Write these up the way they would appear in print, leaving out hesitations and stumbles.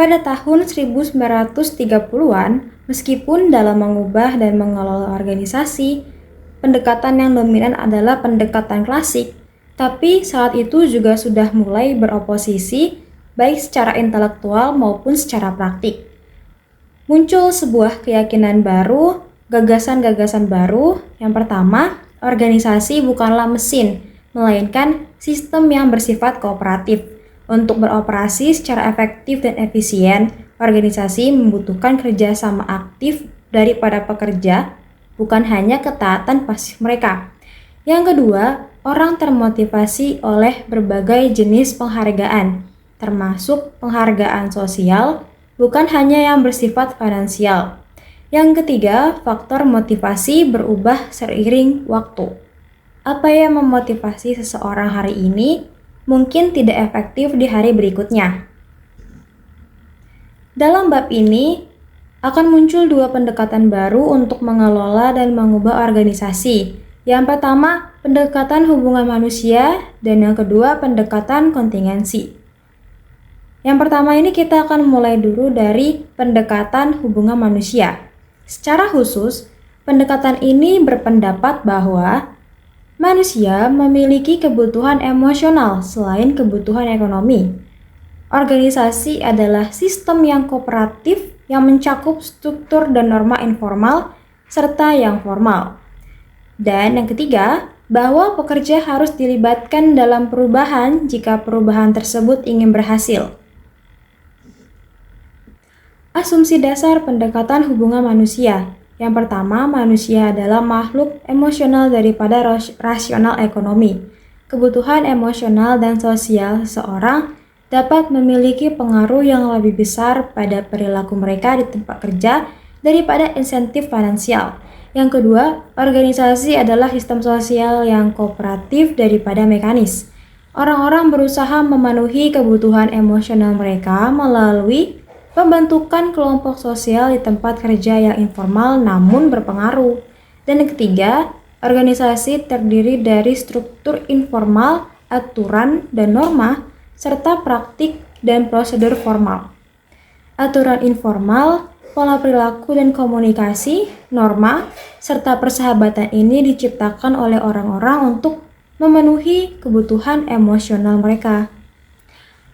Pada tahun 1930-an, meskipun dalam mengubah dan mengelola organisasi, pendekatan yang dominan adalah pendekatan klasik, tapi saat itu juga sudah mulai beroposisi, baik secara intelektual maupun secara praktik. Muncul sebuah keyakinan baru, gagasan-gagasan baru. Yang pertama, organisasi bukanlah mesin, melainkan sistem yang bersifat kooperatif. Untuk beroperasi secara efektif dan efisien, organisasi membutuhkan kerjasama aktif dari para pekerja, bukan hanya ketaatan pasif mereka. Yang kedua, orang termotivasi oleh berbagai jenis penghargaan, termasuk penghargaan sosial, bukan hanya yang bersifat finansial. Yang ketiga, faktor motivasi berubah seiring waktu. Apa yang memotivasi seseorang hari ini mungkin tidak efektif di hari berikutnya. Dalam bab ini, akan muncul dua pendekatan baru untuk mengelola dan mengubah organisasi. Yang pertama, pendekatan hubungan manusia, dan yang kedua, pendekatan kontingensi. Yang pertama ini kita akan mulai dulu dari pendekatan hubungan manusia. Secara khusus, pendekatan ini berpendapat bahwa manusia memiliki kebutuhan emosional selain kebutuhan ekonomi. Organisasi adalah sistem yang kooperatif yang mencakup struktur dan norma informal serta yang formal. Dan yang ketiga, bahwa pekerja harus dilibatkan dalam perubahan jika perubahan tersebut ingin berhasil. Asumsi dasar pendekatan hubungan manusia. Yang pertama, manusia adalah makhluk emosional daripada rasional ekonomi. Kebutuhan emosional dan sosial seseorang dapat memiliki pengaruh yang lebih besar pada perilaku mereka di tempat kerja daripada insentif finansial. Yang kedua, organisasi adalah sistem sosial yang kooperatif daripada mekanis. Orang-orang berusaha memenuhi kebutuhan emosional mereka melalui pembentukan kelompok sosial di tempat kerja yang informal namun berpengaruh. Dan yang ketiga, organisasi terdiri dari struktur informal, aturan dan norma, serta praktik dan prosedur formal. Aturan informal, pola perilaku dan komunikasi, norma, serta persahabatan ini diciptakan oleh orang-orang untuk memenuhi kebutuhan emosional mereka.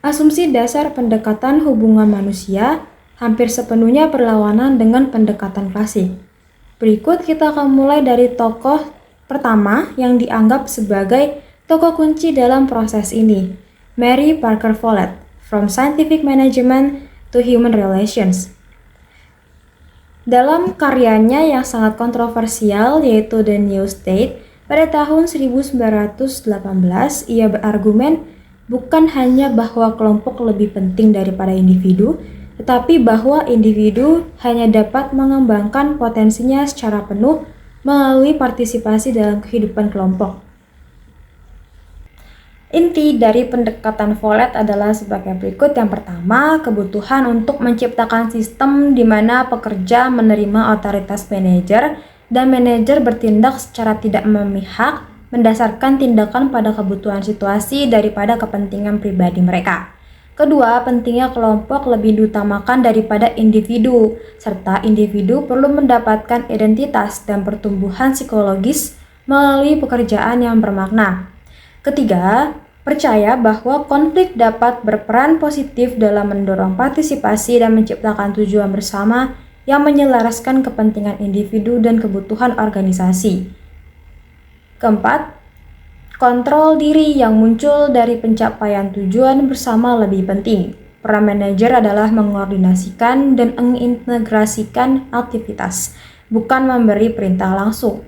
Asumsi dasar pendekatan hubungan manusia hampir sepenuhnya berlawanan dengan pendekatan klasik. Berikut kita akan mulai dari tokoh pertama yang dianggap sebagai tokoh kunci dalam proses ini, Mary Parker Follett, From Scientific Management to Human Relations. Dalam karyanya yang sangat kontroversial yaitu The New State, pada tahun 1918 ia berargumen bukan hanya bahwa kelompok lebih penting daripada individu, tetapi bahwa individu hanya dapat mengembangkan potensinya secara penuh melalui partisipasi dalam kehidupan kelompok. Inti dari pendekatan Follett adalah sebagai berikut. Yang pertama, kebutuhan untuk menciptakan sistem di mana pekerja menerima otoritas manajer dan manajer bertindak secara tidak memihak berdasarkan tindakan pada kebutuhan situasi daripada kepentingan pribadi mereka. Kedua, pentingnya kelompok lebih diutamakan daripada individu, serta individu perlu mendapatkan identitas dan pertumbuhan psikologis melalui pekerjaan yang bermakna. Ketiga, percaya bahwa konflik dapat berperan positif dalam mendorong partisipasi dan menciptakan tujuan bersama yang menyelaraskan kepentingan individu dan kebutuhan organisasi. Keempat, kontrol diri yang muncul dari pencapaian tujuan bersama lebih penting. Peran manajer adalah mengkoordinasikan dan mengintegrasikan aktivitas, bukan memberi perintah langsung.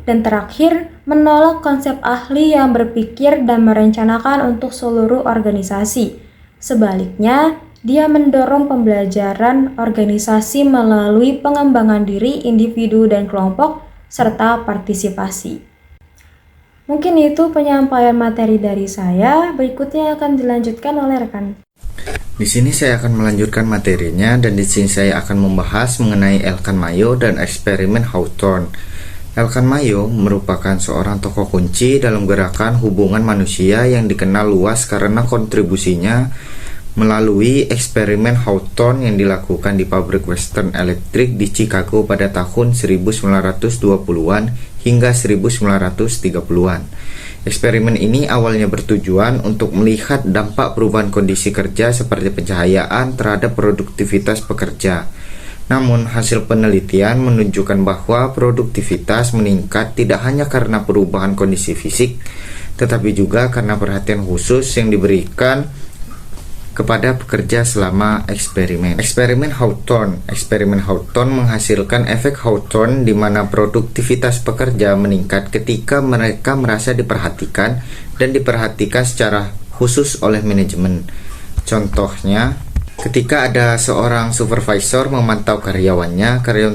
Dan terakhir, menolak konsep ahli yang berpikir dan merencanakan untuk seluruh organisasi. Sebaliknya, dia mendorong pembelajaran organisasi melalui pengembangan diri individu dan kelompok serta partisipasi. Mungkin itu penyampaian materi dari saya, berikutnya akan dilanjutkan oleh rekan. Di sini saya akan melanjutkan materinya dan di sini saya akan membahas mengenai Elkan Mayo dan eksperimen Hawthorne. Elkan Mayo merupakan seorang tokoh kunci dalam gerakan hubungan manusia yang dikenal luas karena kontribusinya melalui eksperimen Hawthorne yang dilakukan di pabrik Western Electric di Chicago pada tahun 1920-an hingga 1930-an. Eksperimen ini awalnya bertujuan untuk melihat dampak perubahan kondisi kerja seperti pencahayaan terhadap produktivitas pekerja. Namun, hasil penelitian menunjukkan bahwa produktivitas meningkat tidak hanya karena perubahan kondisi fisik, tetapi juga karena perhatian khusus yang diberikan kepada pekerja selama eksperimen. Eksperimen Hawthorne menghasilkan efek Hawthorne di mana produktivitas pekerja meningkat ketika mereka merasa diperhatikan dan diperhatikan secara khusus oleh manajemen. Contohnya, ketika ada seorang supervisor memantau karyawan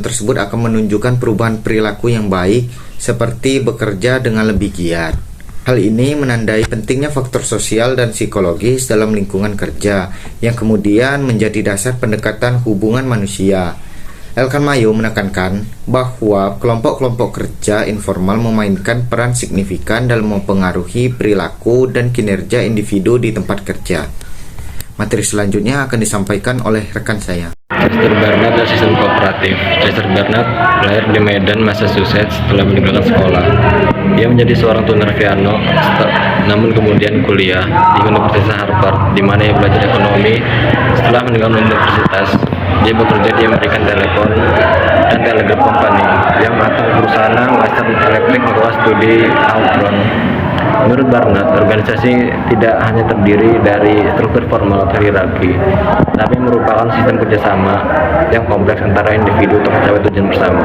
tersebut akan menunjukkan perubahan perilaku yang baik seperti bekerja dengan lebih giat. Hal ini menandai pentingnya faktor sosial dan psikologis dalam lingkungan kerja yang kemudian menjadi dasar pendekatan hubungan manusia. Elkan Mayo menekankan bahwa kelompok-kelompok kerja informal memainkan peran signifikan dalam mempengaruhi perilaku dan kinerja individu di tempat kerja. Materi selanjutnya akan disampaikan oleh rekan saya. Chester Barnett dan sistem kooperatif. Chester Barnett lahir di Medan, Massachusetts setelah meninggalkan sekolah. Ia menjadi seorang tuner piano, namun kemudian kuliah di Universitas Harvard, di mana ia belajar ekonomi. Setelah meninggalkan universitas, dia bekerja di American Telephone dan Telegraph Company, yang atau perusahaan Western Electric melakukan studi Hawthorne. Menurut Barnett, organisasi tidak hanya terdiri dari struktur formal atau hierarki, tapi merupakan sistem kerjasama yang kompleks antara individu untuk mencapai tujuan bersama.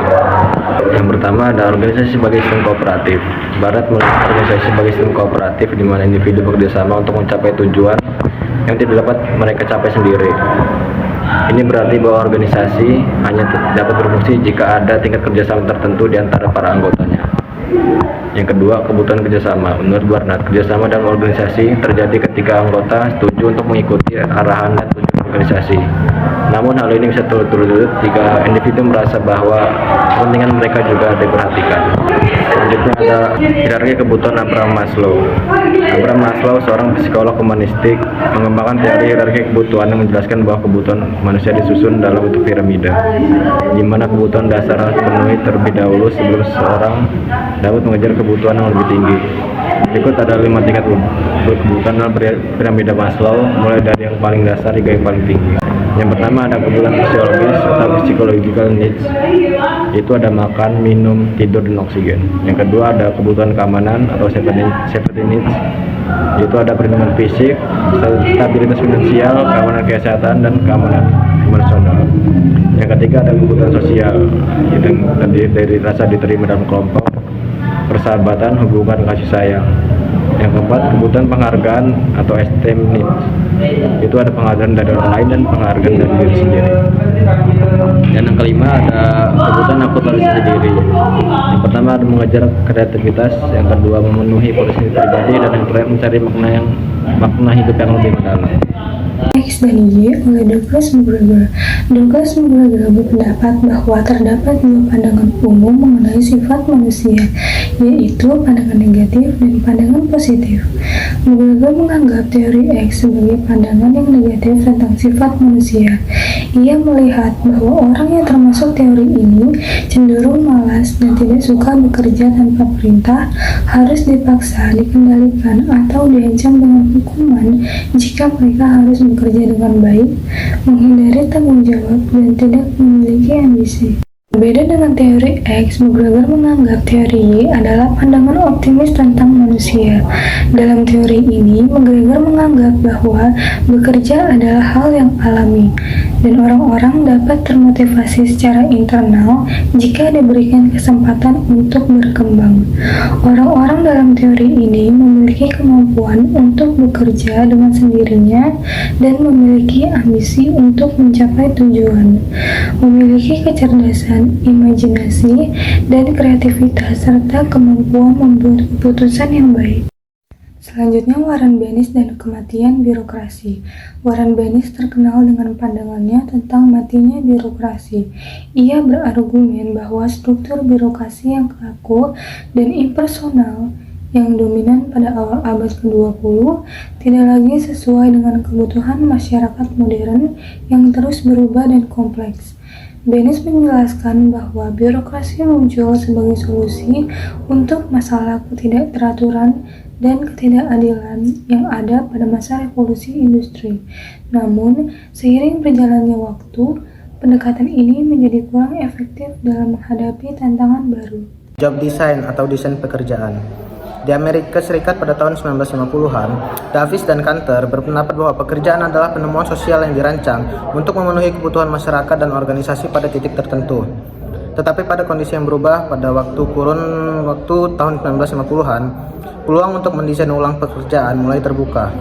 Yang pertama ada organisasi sebagai sistem kooperatif. Barnett melihat organisasi sebagai sistem kooperatif di mana individu bekerjasama untuk mencapai tujuan yang tidak dapat mereka capai sendiri. Ini berarti bahwa organisasi hanya dapat berfungsi jika ada tingkat kerjasama tertentu di antara para anggotanya. Yang kedua, kebutuhan kerjasama. Menurut Barnett, kerjasama dalam organisasi terjadi ketika anggota setuju untuk mengikuti arahan dan tujuan organisasi. Namun hal ini bisa turut-turut jika individu merasa bahwa kepentingan mereka juga diperhatikan. Selanjutnya ada hierarki kebutuhan Abraham Maslow. Abraham Maslow, seorang psikolog humanistik, mengembangkan teori hierarki kebutuhan yang menjelaskan bahwa kebutuhan manusia disusun dalam bentuk piramida, di mana kebutuhan dasar harus dipenuhi terlebih dahulu sebelum seseorang dapat mengejar kebutuhan yang lebih tinggi. Berikut ada 5 tingkat kebutuhan dalam piramida Maslow, mulai dari yang paling dasar hingga yang paling tinggi. Yang pertama ada kebutuhan fisiologis atau psychological needs, itu ada makan, minum, tidur, dan oksigen. Yang kedua ada kebutuhan keamanan atau safety needs, itu ada perlindungan fisik, stabilitas finansial, keamanan kesehatan, dan keamanan emosional. Yang ketiga ada kebutuhan sosial, yang terdiri dari rasa diterima dalam kelompok, persahabatan, hubungan kasih sayang. Yang keempat, kebutuhan penghargaan atau esteem needs, itu ada penghargaan dari orang lain dan penghargaan dari diri sendiri. Dan yang kelima ada kebutuhan aktualisasi diri. Yang pertama ada mengejar kreativitas, yang kedua memenuhi potensi pribadi, dan yang terakhir mencari makna hidup yang lebih mendalam. X dan Y oleh Douglas McGregor. Douglas McGregor berpendapat bahwa terdapat dua pandangan umum mengenai sifat manusia, yaitu pandangan negatif dan pandangan positif. McGregor menganggap teori X sebagai pandangan yang negatif tentang sifat manusia. Ia melihat bahwa orang yang termasuk teori ini cenderung malas dan tidak suka bekerja tanpa perintah, harus dipaksa, dikendalikan, atau diancam dengan hukuman jika mereka harus bekerja dengan baik, menghindari tanggung jawab, dan tidak memiliki ambisi. Berbeda dengan teori X, McGregor menganggap teori Y adalah pandangan optimis tentang manusia. Dalam teori ini, McGregor menganggap bahwa bekerja adalah hal yang alami, dan orang-orang dapat termotivasi secara internal jika diberikan kesempatan untuk berkembang. Orang-orang dalam teori ini memiliki kemampuan untuk bekerja dengan sendirinya dan memiliki ambisi untuk mencapai tujuan, memiliki kecerdasan imajinasi, dan kreativitas, serta kemampuan membuat keputusan yang baik. Selanjutnya, Warren Bennis dan kematian birokrasi. Warren Bennis terkenal dengan pandangannya tentang matinya birokrasi. Ia berargumen bahwa struktur birokrasi yang kaku dan impersonal yang dominan pada awal abad ke-20 tidak lagi sesuai dengan kebutuhan masyarakat modern yang terus berubah dan kompleks. Bennis menjelaskan bahwa birokrasi muncul sebagai solusi untuk masalah ketidakteraturan dan ketidakadilan yang ada pada masa revolusi industri. Namun, seiring berjalannya waktu, pendekatan ini menjadi kurang efektif dalam menghadapi tantangan baru. Job design atau desain pekerjaan. Di Amerika Serikat pada tahun 1950-an, Davis dan Kanter berpendapat bahwa pekerjaan adalah penemuan sosial yang dirancang untuk memenuhi kebutuhan masyarakat dan organisasi pada titik tertentu. Tetapi pada kondisi yang berubah pada kurun waktu tahun 1950-an, peluang untuk mendesain ulang pekerjaan mulai terbuka.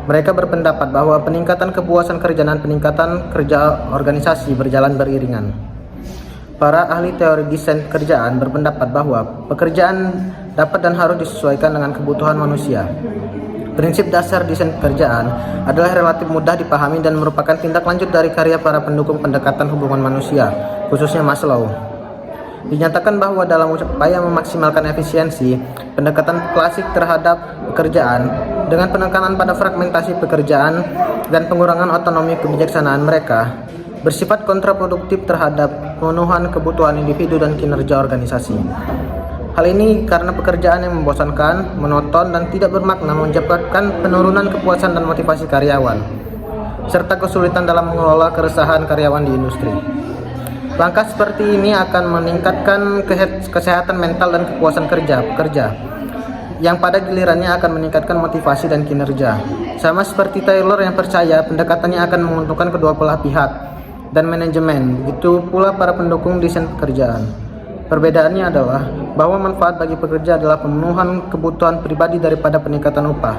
Mereka berpendapat bahwa peningkatan kepuasan kerja dan peningkatan kerja organisasi berjalan beriringan. Para ahli teori desain pekerjaan berpendapat bahwa pekerjaan dapat dan harus disesuaikan dengan kebutuhan manusia. Prinsip dasar desain pekerjaan adalah relatif mudah dipahami dan merupakan tindak lanjut dari karya para pendukung pendekatan hubungan manusia, khususnya Maslow. Dinyatakan bahwa dalam upaya memaksimalkan efisiensi, pendekatan klasik terhadap pekerjaan dengan penekanan pada fragmentasi pekerjaan dan pengurangan otonomi kebijaksanaan mereka bersifat kontraproduktif terhadap pemenuhan kebutuhan individu dan kinerja organisasi. Hal ini karena pekerjaan yang membosankan, monoton, dan tidak bermakna menyebabkan penurunan kepuasan dan motivasi karyawan, serta kesulitan dalam mengelola keresahan karyawan di industri. Langkah seperti ini akan meningkatkan kesehatan mental dan kepuasan pekerja, yang pada gilirannya akan meningkatkan motivasi dan kinerja. Sama seperti Taylor yang percaya pendekatannya akan menguntungkan kedua belah pihak dan manajemen, begitu pula para pendukung desain pekerjaan. Perbedaannya adalah bahwa manfaat bagi pekerja adalah pemenuhan kebutuhan pribadi daripada peningkatan upah.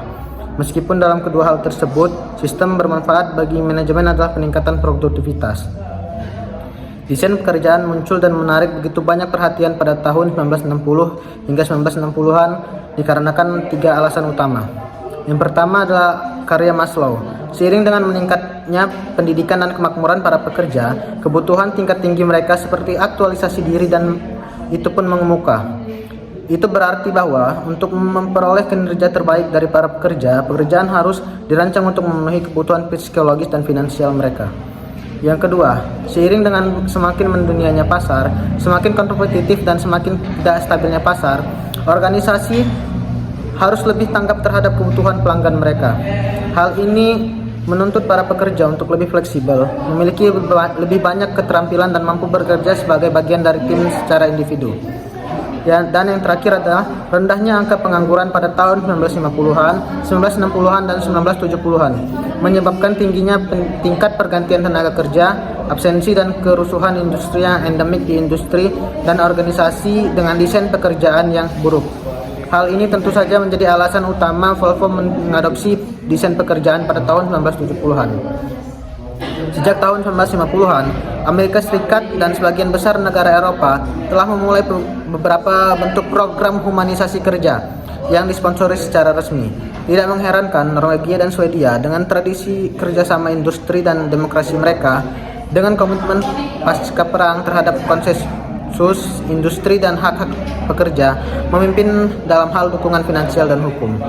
Meskipun dalam kedua hal tersebut, sistem bermanfaat bagi manajemen adalah peningkatan produktivitas. Desain pekerjaan muncul dan menarik begitu banyak perhatian pada tahun 1960 hingga 1960-an dikarenakan tiga alasan utama. Yang pertama adalah karya Maslow. Seiring dengan meningkatnya pendidikan dan kemakmuran para pekerja, kebutuhan tingkat tinggi mereka seperti aktualisasi diri dan itu pun mengemuka. Itu berarti bahwa untuk memperoleh kinerja terbaik dari para pekerja, pekerjaan harus dirancang untuk memenuhi kebutuhan psikologis dan finansial mereka. Yang kedua, seiring dengan semakin mendunianya pasar, semakin kompetitif dan semakin tidak stabilnya pasar, organisasi harus lebih tanggap terhadap kebutuhan pelanggan mereka. Hal ini menuntut para pekerja untuk lebih fleksibel, memiliki lebih banyak keterampilan dan mampu bekerja sebagai bagian dari tim secara individu. Dan yang terakhir adalah rendahnya angka pengangguran pada tahun 1950-an, 1960-an, dan 1970-an, menyebabkan tingginya tingkat pergantian tenaga kerja, absensi dan kerusuhan industri yang endemik di industri dan organisasi dengan desain pekerjaan yang buruk. Hal ini tentu saja menjadi alasan utama Volvo mengadopsi desain pekerjaan pada tahun 1970-an. Sejak tahun 1950-an, Amerika Serikat dan sebagian besar negara Eropa telah memulai beberapa bentuk program humanisasi kerja yang disponsori secara resmi. Tidak mengherankan Norwegia dan Swedia dengan tradisi kerjasama industri dan demokrasi mereka dengan komitmen pasca perang terhadap konsensus industri dan hak-hak pekerja memimpin dalam hal dukungan finansial dan hukum.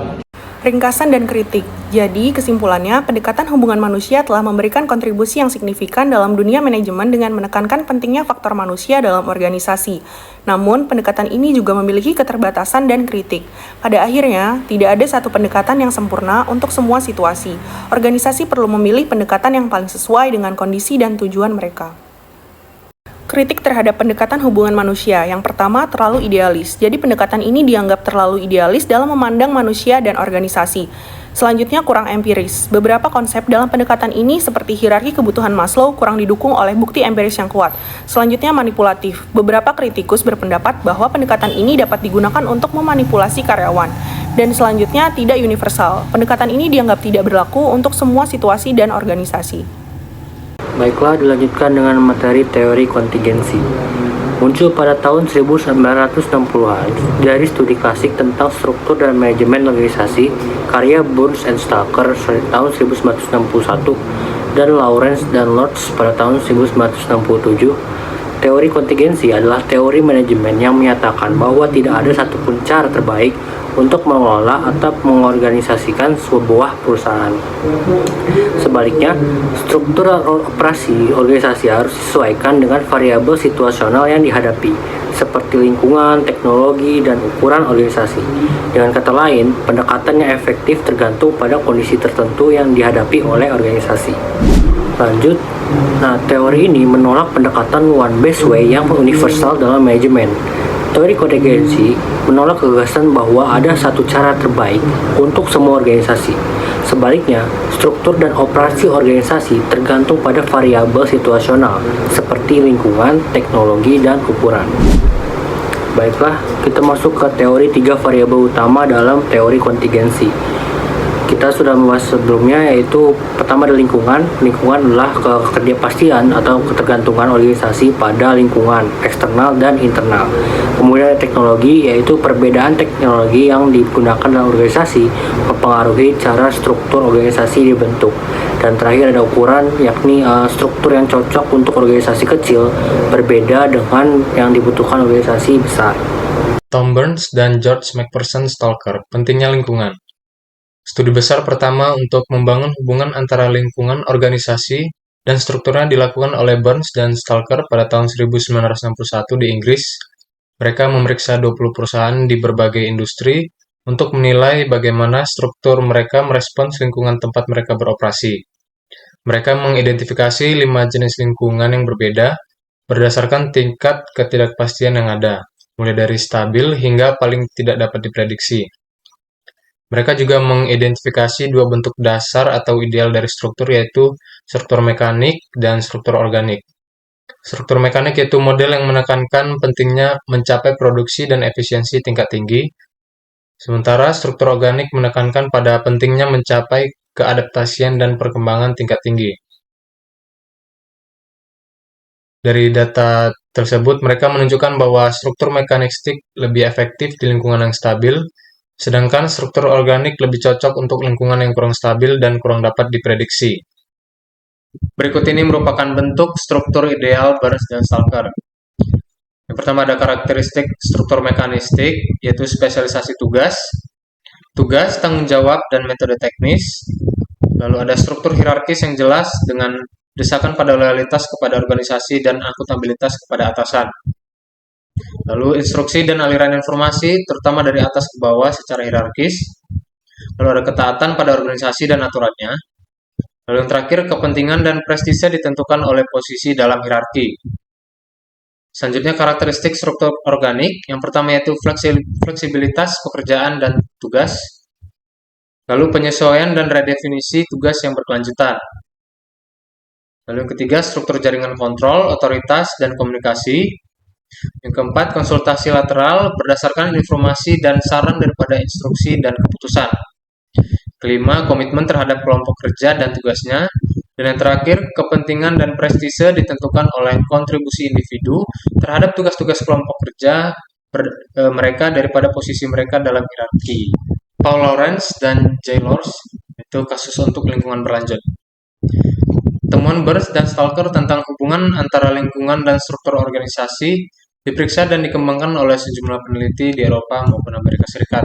Ringkasan dan kritik. Jadi, kesimpulannya, pendekatan hubungan manusia telah memberikan kontribusi yang signifikan dalam dunia manajemen dengan menekankan pentingnya faktor manusia dalam organisasi. Namun, pendekatan ini juga memiliki keterbatasan dan kritik. Pada akhirnya, tidak ada satu pendekatan yang sempurna untuk semua situasi. Organisasi perlu memilih pendekatan yang paling sesuai dengan kondisi dan tujuan mereka. Kritik terhadap pendekatan hubungan manusia. Yang pertama, terlalu idealis. Jadi pendekatan ini dianggap terlalu idealis dalam memandang manusia dan organisasi. Selanjutnya, kurang empiris. Beberapa konsep dalam pendekatan ini seperti hierarki kebutuhan Maslow kurang didukung oleh bukti empiris yang kuat. Selanjutnya, manipulatif. Beberapa kritikus berpendapat bahwa pendekatan ini dapat digunakan untuk memanipulasi karyawan. Dan selanjutnya, tidak universal. Pendekatan ini dianggap tidak berlaku untuk semua situasi dan organisasi. Baiklah, dilanjutkan dengan materi teori kontingensi. muncul pada tahun 1960-an dari studi klasik tentang struktur dan manajemen organisasi karya Burns and Stalker tahun 1961 dan Lawrence dan Lords pada tahun 1967. Teori kontingensi adalah teori manajemen yang menyatakan bahwa tidak ada satupun cara terbaik untuk mengelola atau mengorganisasikan sebuah perusahaan. Sebaliknya, struktur operasi organisasi harus disesuaikan dengan variabel situasional yang dihadapi, seperti lingkungan, teknologi, dan ukuran organisasi. Dengan kata lain, pendekatan yang efektif tergantung pada kondisi tertentu yang dihadapi oleh organisasi. Lanjut, teori ini menolak pendekatan one best way yang universal dalam manajemen. Teori kontingensi menolak gagasan bahwa ada satu cara terbaik untuk semua organisasi. Sebaliknya, struktur dan operasi organisasi tergantung pada variabel situasional seperti lingkungan, teknologi, dan ukuran. Baiklah, kita masuk ke teori 3 variabel utama dalam teori kontingensi. Kita sudah membahas sebelumnya, yaitu pertama ada lingkungan. Lingkungan adalah ketidakpastian atau ketergantungan organisasi pada lingkungan eksternal dan internal. Kemudian ada teknologi, yaitu perbedaan teknologi yang digunakan dalam organisasi mempengaruhi cara struktur organisasi dibentuk. Dan terakhir ada ukuran, yakni struktur yang cocok untuk organisasi kecil berbeda dengan yang dibutuhkan organisasi besar. Tom Burns dan George McPherson Stalker, pentingnya lingkungan. Studi besar pertama untuk membangun hubungan antara lingkungan organisasi dan strukturnya dilakukan oleh Burns dan Stalker pada tahun 1961 di Inggris. Mereka memeriksa 20 perusahaan di berbagai industri untuk menilai bagaimana struktur mereka merespons lingkungan tempat mereka beroperasi. Mereka mengidentifikasi 5 jenis lingkungan yang berbeda berdasarkan tingkat ketidakpastian yang ada, mulai dari stabil hingga paling tidak dapat diprediksi. Mereka juga mengidentifikasi 2 bentuk dasar atau ideal dari struktur, yaitu struktur mekanik dan struktur organik. Struktur mekanik yaitu model yang menekankan pentingnya mencapai produksi dan efisiensi tingkat tinggi, sementara struktur organik menekankan pada pentingnya mencapai keadaptasian dan perkembangan tingkat tinggi. Dari data tersebut, mereka menunjukkan bahwa struktur mekanistik lebih efektif di lingkungan yang stabil, sedangkan struktur organik lebih cocok untuk lingkungan yang kurang stabil dan kurang dapat diprediksi. Berikut ini merupakan bentuk struktur ideal Burns dan Stalker. Yang pertama ada karakteristik struktur mekanistik, yaitu spesialisasi tugas, tanggung jawab, dan metode teknis. Lalu ada struktur hierarkis yang jelas dengan desakan pada loyalitas kepada organisasi dan akuntabilitas kepada atasan. Lalu instruksi dan aliran informasi, terutama dari atas ke bawah secara hierarkis. Lalu ada ketaatan pada organisasi dan aturannya. Lalu yang terakhir, kepentingan dan prestise ditentukan oleh posisi dalam hierarki. Selanjutnya, karakteristik struktur organik. Yang pertama yaitu fleksibilitas pekerjaan dan tugas. Lalu penyesuaian dan redefinisi tugas yang berkelanjutan. Lalu yang ketiga, struktur jaringan kontrol, otoritas, dan komunikasi. Yang keempat, konsultasi lateral berdasarkan informasi dan saran daripada instruksi dan keputusan. Kelima, komitmen terhadap kelompok kerja dan tugasnya. Dan yang terakhir, kepentingan dan prestise ditentukan oleh kontribusi individu terhadap tugas-tugas kelompok kerja mereka daripada posisi mereka dalam hierarki. Paul Lawrence dan J. Lords, itu kasus untuk lingkungan berlanjut. Temuan Burns dan Stalker tentang hubungan antara lingkungan dan struktur organisasi diperiksa dan dikembangkan oleh sejumlah peneliti di Eropa maupun Amerika Serikat.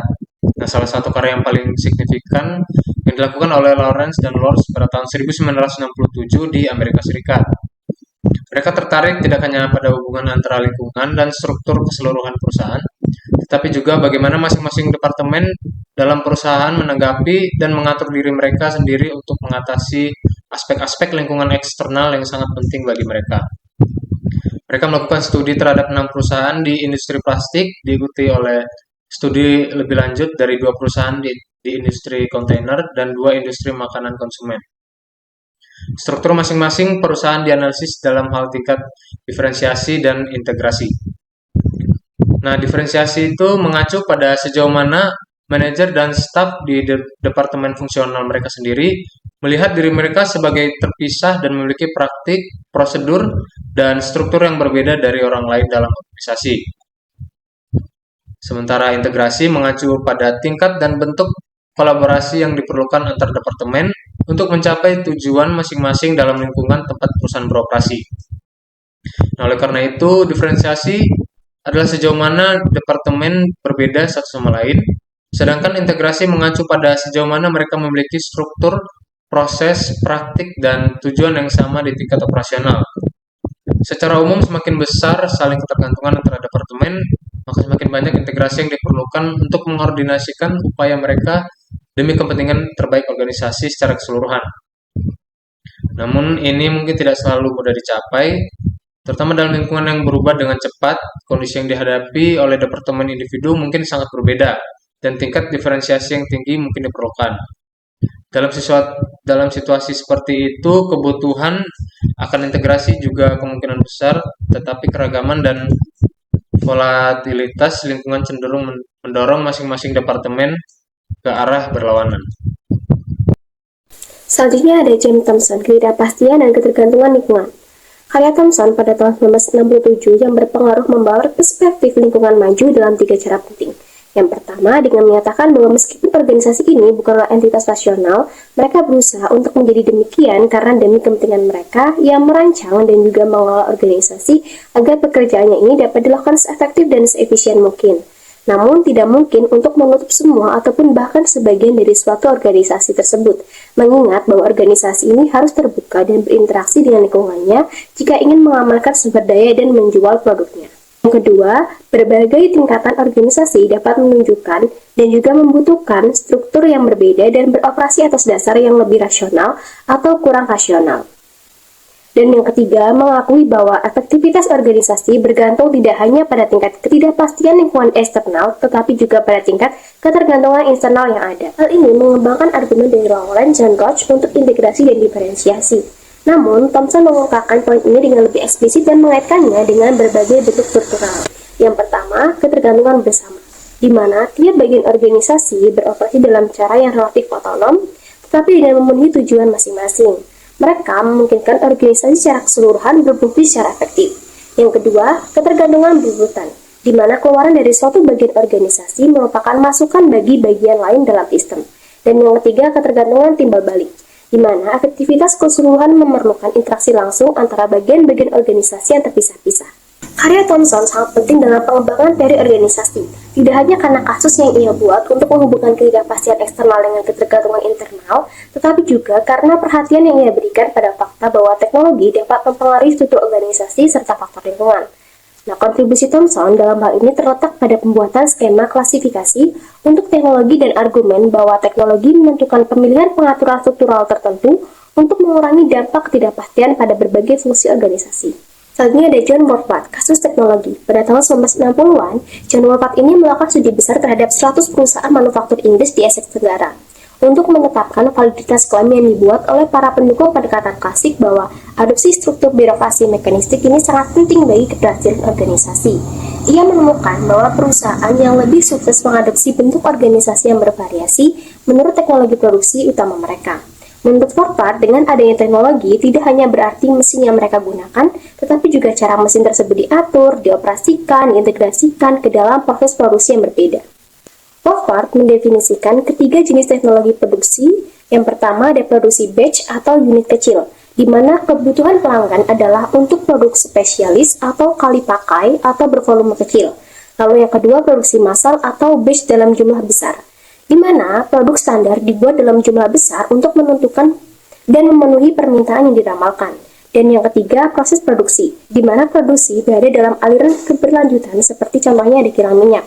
Nah, salah satu karya yang paling signifikan yang dilakukan oleh Lawrence dan Lords pada tahun 1967 di Amerika Serikat. Mereka tertarik tidak hanya pada hubungan antara lingkungan dan struktur keseluruhan perusahaan, tetapi juga bagaimana masing-masing departemen dalam perusahaan menanggapi dan mengatur diri mereka sendiri untuk mengatasi aspek-aspek lingkungan eksternal yang sangat penting bagi mereka. Mereka melakukan studi terhadap 6 perusahaan di industri plastik, diikuti oleh studi lebih lanjut dari 2 perusahaan di industri kontainer dan 2 industri makanan konsumen. Struktur masing-masing perusahaan dianalisis dalam hal tingkat diferensiasi dan integrasi. Nah, diferensiasi itu mengacu pada sejauh mana manajer dan staf di departemen fungsional mereka sendiri melihat diri mereka sebagai terpisah dan memiliki praktik prosedur, dan struktur yang berbeda dari orang lain dalam organisasi. Sementara integrasi mengacu pada tingkat dan bentuk kolaborasi yang diperlukan antar departemen untuk mencapai tujuan masing-masing dalam lingkungan tempat perusahaan beroperasi. Nah, oleh karena itu, diferensiasi adalah sejauh mana departemen berbeda satu sama lain, sedangkan integrasi mengacu pada sejauh mana mereka memiliki struktur, proses, praktik, dan tujuan yang sama di tingkat operasional. Secara umum, semakin besar saling ketergantungan antara departemen, maka semakin banyak integrasi yang diperlukan untuk mengkoordinasikan upaya mereka demi kepentingan terbaik organisasi secara keseluruhan. Namun, ini mungkin tidak selalu mudah dicapai, terutama dalam lingkungan yang berubah dengan cepat. Kondisi yang dihadapi oleh departemen individu mungkin sangat berbeda, dan tingkat diferensiasi yang tinggi mungkin diperlukan. Dalam situasi seperti itu, kebutuhan akan integrasi juga kemungkinan besar, tetapi keragaman dan volatilitas lingkungan cenderung mendorong masing-masing departemen ke arah berlawanan. Selanjutnya ada John Thomson, ketidakpastian dan ketergantungan lingkungan. Karya Thomson pada tahun 1967 yang berpengaruh membawa perspektif lingkungan maju dalam 3 cara penting. Yang pertama, dengan menyatakan bahwa meskipun organisasi ini bukanlah entitas nasional, mereka berusaha untuk menjadi demikian karena demi kepentingan mereka yang merancang dan juga mengelola organisasi agar pekerjaannya ini dapat dilakukan seefektif dan seefisien mungkin. Namun, tidak mungkin untuk menutup semua ataupun bahkan sebagian dari suatu organisasi tersebut, mengingat bahwa organisasi ini harus terbuka dan berinteraksi dengan lingkungannya jika ingin mengamankan sumber daya dan menjual produknya. Yang kedua, berbagai tingkatan organisasi dapat menunjukkan dan juga membutuhkan struktur yang berbeda dan beroperasi atas dasar yang lebih rasional atau kurang rasional. Dan yang ketiga, mengakui bahwa efektivitas organisasi bergantung tidak hanya pada tingkat ketidakpastian lingkungan eksternal, tetapi juga pada tingkat ketergantungan internal yang ada. Hal ini mengembangkan argumen dari Lawrence dan Roach untuk integrasi dan diferensiasi. Namun, Thomson mengungkapkan poin ini dengan lebih eksplisit dan mengaitkannya dengan berbagai bentuk struktural. Yang pertama, ketergantungan bersama, di mana tiap bagian organisasi beroperasi dalam cara yang relatif otonom, tetapi dengan memenuhi tujuan masing-masing. Mereka memungkinkan organisasi secara keseluruhan berfungsi secara efektif. Yang kedua, ketergantungan berurutan, di mana keluaran dari suatu bagian organisasi merupakan masukan bagi bagian lain dalam sistem. Dan yang ketiga, ketergantungan timbal balik, di mana efektivitas keseluruhan memerlukan interaksi langsung antara bagian-bagian organisasi yang terpisah-pisah. Karya Thomson sangat penting dalam pengembangan teori organisasi, tidak hanya karena kasus yang ia buat untuk menghubungkan ketidakpastian eksternal dengan ketergantungan internal, tetapi juga karena perhatian yang ia berikan pada fakta bahwa teknologi dapat mempengaruhi struktur organisasi serta faktor lingkungan. Nah, kontribusi Thomson dalam hal ini terletak pada pembuatan skema klasifikasi untuk teknologi dan argumen bahwa teknologi menentukan pemilihan pengaturan struktural tertentu untuk mengurangi dampak ketidakpastian pada berbagai fungsi organisasi. Selanjutnya ada John Morpart, kasus teknologi. Pada tahun 1960-an, John Morpart ini melakukan studi besar terhadap 100 perusahaan manufaktur Inggris di Essex Tenggara untuk menetapkan validitas klaim yang dibuat oleh para pendukung pendekatan klasik bahwa adopsi struktur birokrasi mekanistik ini sangat penting bagi keberhasilan organisasi. Ia menemukan bahwa perusahaan yang lebih sukses mengadopsi bentuk organisasi yang bervariasi menurut teknologi produksi utama mereka. Menurut Morpart, dengan adanya teknologi tidak hanya berarti mesin yang mereka gunakan, tetapi juga cara mesin tersebut diatur, dioperasikan, diintegrasikan ke dalam proses produksi yang berbeda. Morpart mendefinisikan ketiga jenis teknologi produksi. Yang pertama ada produksi batch atau unit kecil, di mana kebutuhan pelanggan adalah untuk produk spesialis atau kali pakai atau bervolume kecil. Lalu yang kedua produksi massal atau batch dalam jumlah besar, di mana produk standar dibuat dalam jumlah besar untuk menentukan dan memenuhi permintaan yang diramalkan. Dan yang ketiga, proses produksi, di mana produksi berada dalam aliran keberlanjutan seperti contohnya di kilang minyak.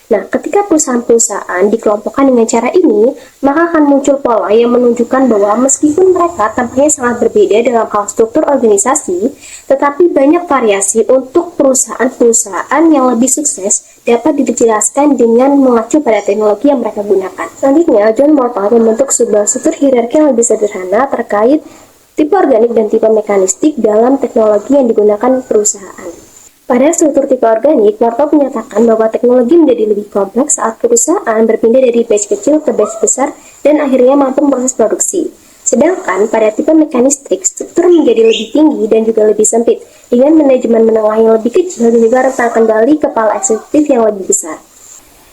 Nah, ketika perusahaan-perusahaan dikelompokkan dengan cara ini, maka akan muncul pola yang menunjukkan bahwa meskipun mereka tampaknya sangat berbeda dalam hal struktur organisasi, tetapi banyak variasi untuk perusahaan-perusahaan yang lebih sukses dapat dijelaskan dengan mengacu pada teknologi yang mereka gunakan. Selanjutnya, John Morpart membentuk sebuah struktur hierarki yang lebih sederhana terkait tipe organik dan tipe mekanistik dalam teknologi yang digunakan perusahaan. Pada struktur tipe organik, Morpart menyatakan bahwa teknologi menjadi lebih kompleks saat perusahaan berpindah dari batch kecil ke batch besar dan akhirnya mampu memproses produksi. Sedangkan pada tipe mekanistik, struktur menjadi lebih tinggi dan juga lebih sempit, dengan manajemen menengah yang lebih kecil dan juga rentang kendali kepala eksekutif yang lebih besar.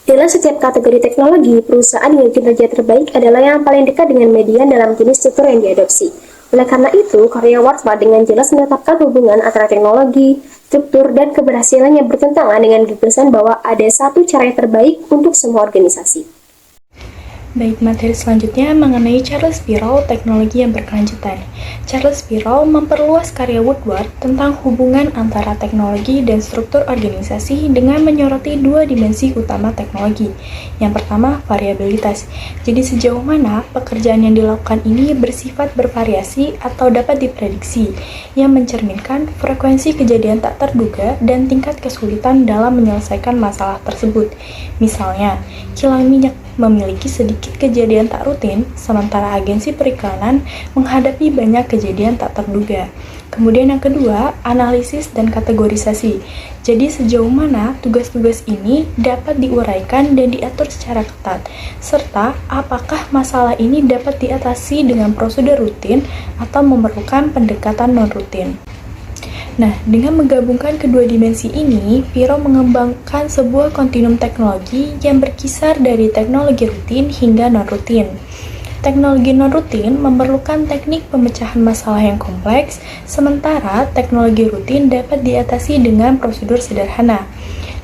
Dalam setiap kategori teknologi, perusahaan dengan kinerja terbaik adalah yang paling dekat dengan median dalam jenis struktur yang diadopsi. Oleh karena itu, Korea Wartward dengan jelas menetapkan hubungan antara teknologi, struktur, dan keberhasilan yang bertentangan dengan gagasan bahwa ada satu cara yang terbaik untuk semua organisasi. Baik, materi selanjutnya mengenai Charles Perrow, teknologi yang berkelanjutan. Charles Perrow memperluas karya Woodward tentang hubungan antara teknologi dan struktur organisasi dengan menyoroti dua dimensi utama teknologi. Yang pertama, variabilitas. Jadi sejauh mana pekerjaan yang dilakukan ini bersifat bervariasi atau dapat diprediksi, yang mencerminkan frekuensi kejadian tak terduga dan tingkat kesulitan dalam menyelesaikan masalah tersebut. Misalnya, kilang minyak memiliki sedikit kejadian tak rutin, sementara agensi periklanan menghadapi banyak kejadian tak terduga. Kemudian yang kedua, analisis dan kategorisasi. Jadi sejauh mana tugas-tugas ini dapat diuraikan dan diatur secara ketat, serta apakah masalah ini dapat diatasi dengan prosedur rutin atau memerlukan pendekatan non-rutin. Nah, dengan menggabungkan kedua dimensi ini, Perrow mengembangkan sebuah kontinum teknologi yang berkisar dari teknologi rutin hingga non-rutin. Teknologi non-rutin memerlukan teknik pemecahan masalah yang kompleks, sementara teknologi rutin dapat diatasi dengan prosedur sederhana.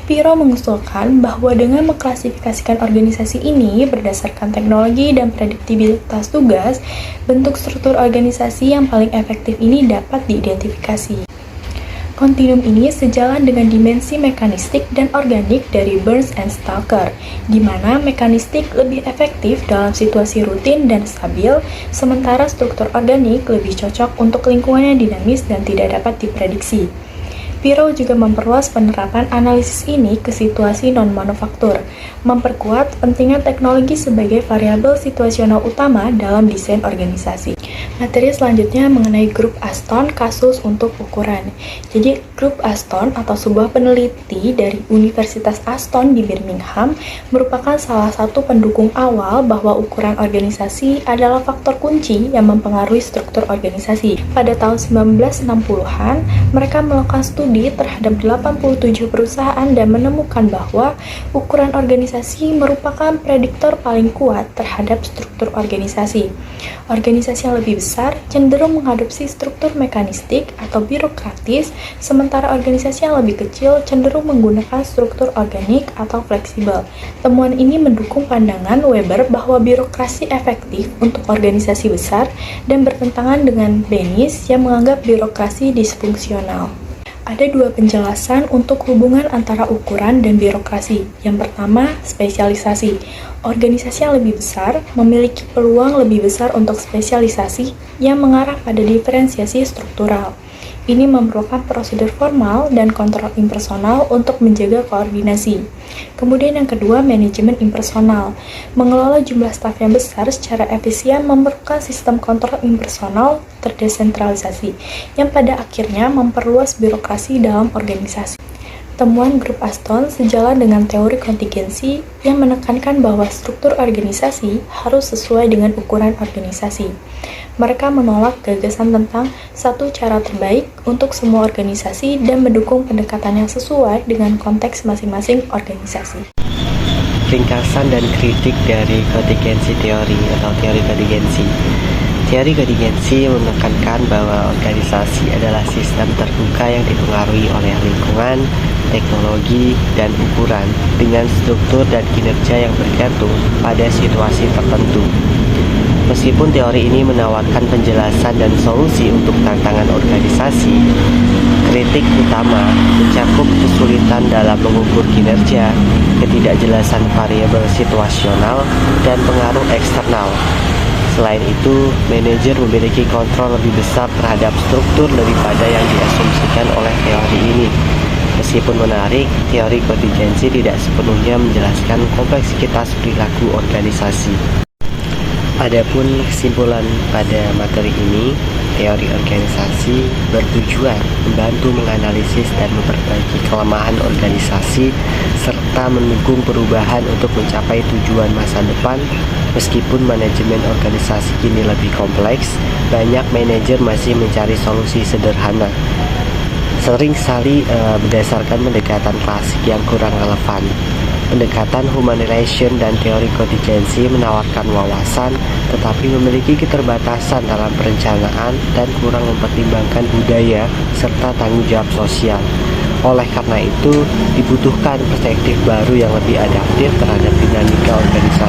Perrow mengusulkan bahwa dengan mengklasifikasikan organisasi ini berdasarkan teknologi dan prediktibilitas tugas, bentuk struktur organisasi yang paling efektif ini dapat diidentifikasi. Kontinum ini sejalan dengan dimensi mekanistik dan organik dari Burns and Stalker, di mana mekanistik lebih efektif dalam situasi rutin dan stabil, sementara struktur organik lebih cocok untuk lingkungan yang dinamis dan tidak dapat diprediksi. Perrow juga memperluas penerapan analisis ini ke situasi non-manufaktur, memperkuat pentingnya teknologi sebagai variabel situasional utama dalam desain organisasi. Materi selanjutnya mengenai grup Aston, kasus untuk ukuran. Jadi, grup Aston atau sebuah peneliti dari Universitas Aston di Birmingham merupakan salah satu pendukung awal bahwa ukuran organisasi adalah faktor kunci yang mempengaruhi struktur organisasi. Pada tahun 1960-an, mereka melakukan studi terhadap 87 perusahaan dan menemukan bahwa ukuran organisasi merupakan prediktor paling kuat terhadap struktur organisasi. Organisasi yang lebih besar cenderung mengadopsi struktur mekanistik atau birokratis, sementara organisasi yang lebih kecil cenderung menggunakan struktur organik atau fleksibel. Temuan ini mendukung pandangan Weber bahwa birokrasi efektif untuk organisasi besar dan bertentangan dengan Bennis yang menganggap birokrasi disfungsional. Ada dua penjelasan untuk hubungan antara ukuran dan birokrasi. Yang pertama, spesialisasi. Organisasi yang lebih besar memiliki peluang lebih besar untuk spesialisasi yang mengarah pada diferensiasi struktural. Ini memerlukan prosedur formal dan kontrol impersonal untuk menjaga koordinasi. Kemudian yang kedua, manajemen impersonal. Mengelola jumlah staf yang besar secara efisien memerlukan sistem kontrol impersonal terdesentralisasi, yang pada akhirnya memperluas birokrasi dalam organisasi. Temuan grup Aston sejalan dengan teori kontingensi yang menekankan bahwa struktur organisasi harus sesuai dengan ukuran organisasi. Mereka menolak gagasan tentang satu cara terbaik untuk semua organisasi dan mendukung pendekatan yang sesuai dengan konteks masing-masing organisasi. Ringkasan dan kritik dari kontingensi teori atau teori kontingensi. Teori kontingensi menekankan bahwa organisasi adalah sistem terbuka yang dipengaruhi oleh lingkungan, teknologi, dan ukuran dengan struktur dan kinerja yang bergantung pada situasi tertentu. Meskipun teori ini menawarkan penjelasan dan solusi untuk tantangan organisasi, kritik utama mencakup kesulitan dalam mengukur kinerja, ketidakjelasan variabel situasional, dan pengaruh eksternal. Selain itu, manajer memiliki kontrol lebih besar terhadap struktur daripada yang diasumsikan oleh teori ini. Meskipun menarik, teori kontingensi tidak sepenuhnya menjelaskan kompleksitas perilaku organisasi. Adapun kesimpulan pada materi ini, teori organisasi bertujuan membantu menganalisis dan memperbaiki kelemahan organisasi serta mendukung perubahan untuk mencapai tujuan masa depan. Meskipun manajemen organisasi kini lebih kompleks, banyak manajer masih mencari solusi sederhana. Seringkali berdasarkan pendekatan klasik yang kurang relevan. Pendekatan human relation dan teori kontingensi menawarkan wawasan, tetapi memiliki keterbatasan dalam perencanaan dan kurang mempertimbangkan budaya serta tanggung jawab sosial. Oleh karena itu, dibutuhkan perspektif baru yang lebih adaptif terhadap dinamika organisasi